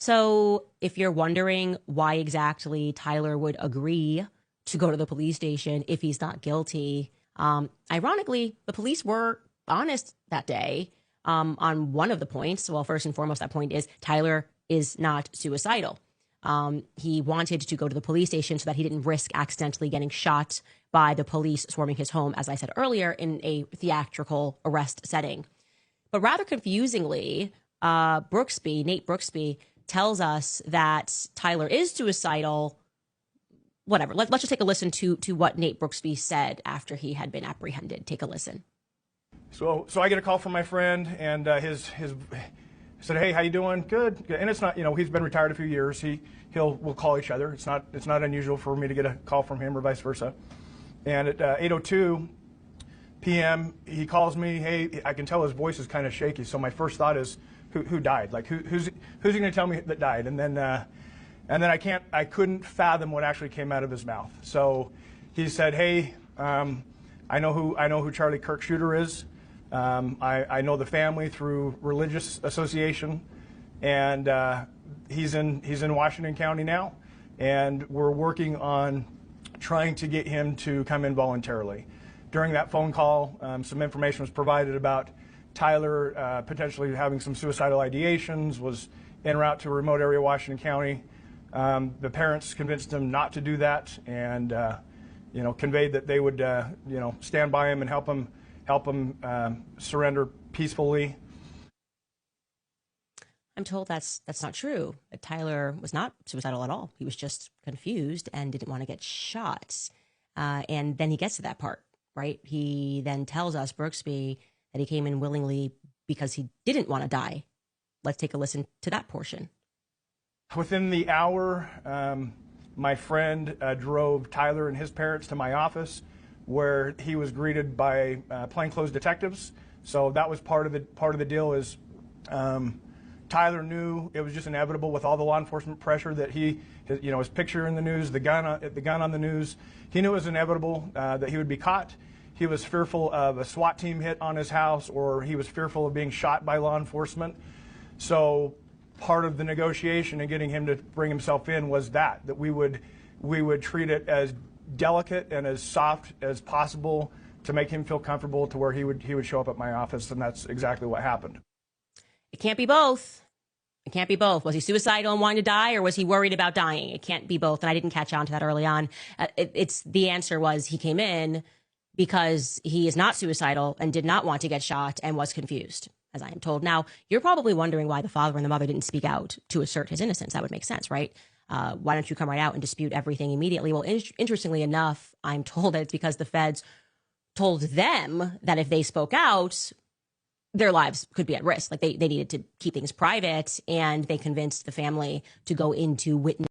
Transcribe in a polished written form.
So if you're wondering why exactly Tyler would agree to go to the police station if he's not guilty, ironically, the police were honest that day on one of the points. Well, first and foremost, that point is Tyler is not suicidal. He wanted to go to the police station so that he didn't risk accidentally getting shot by the police swarming his home, as I said earlier, in a theatrical arrest setting. But rather confusingly, Nate Brooksby, tells us that Tyler is suicidal. Whatever. Let's just take a listen to what Nate Brooksby said after he had been apprehended. Take a listen. So I get a call from my friend, and his said, "Hey, how you doing?" Good. And it's not, he's been retired a few years. We'll call each other. It's not unusual for me to get a call from him or vice versa. And at 8:02 p.m. he calls me. Hey, I can tell his voice is kind of shaky. So my first thought is, who died? Like who's he going to tell me that died? And then I couldn't fathom what actually came out of his mouth. So he said, "Hey, I know who Charlie Kirk shooter is. I know the family through religious association, and he's in Washington County now, and we're working on trying to get him to come in voluntarily." During that phone call, some information was provided about Tyler potentially having some suicidal ideations, was en route to a remote area of Washington County. The parents convinced him not to do that, and conveyed that they would stand by him and help him surrender peacefully. I'm told that's not true. That Tyler was not suicidal at all. He was just confused and didn't want to get shot. And then he gets to that part, right? He then tells us, Brooksby, that he came in willingly because he didn't want to die. Let's take a listen to that portion. Within the hour, my friend drove Tyler and his parents to my office, where he was greeted by plainclothes detectives. So that was part of the deal. Is Tyler knew it was just inevitable with all the law enforcement pressure that his picture in the news, the gun on the news. He knew it was inevitable that he would be caught. He was fearful of a SWAT team hit on his house, or he was fearful of being shot by law enforcement. So part of the negotiation and getting him to bring himself in was that we would treat it as delicate and as soft as possible to make him feel comfortable to where he would show up at my office, and that's exactly what happened. It can't be both. It can't be both. Was he suicidal and wanting to die, or was he worried about dying? It can't be both, and I didn't catch on to that early on. The answer was he came in because he is not suicidal and did not want to get shot and was confused, as I am told. Now, you're probably wondering why the father and the mother didn't speak out to assert his innocence. That would make sense, right? Why don't you come right out and dispute everything immediately? Well, interestingly enough, I'm told that it's because the feds told them that if they spoke out, their lives could be at risk. Like they needed to keep things private, and they convinced the family to go into witness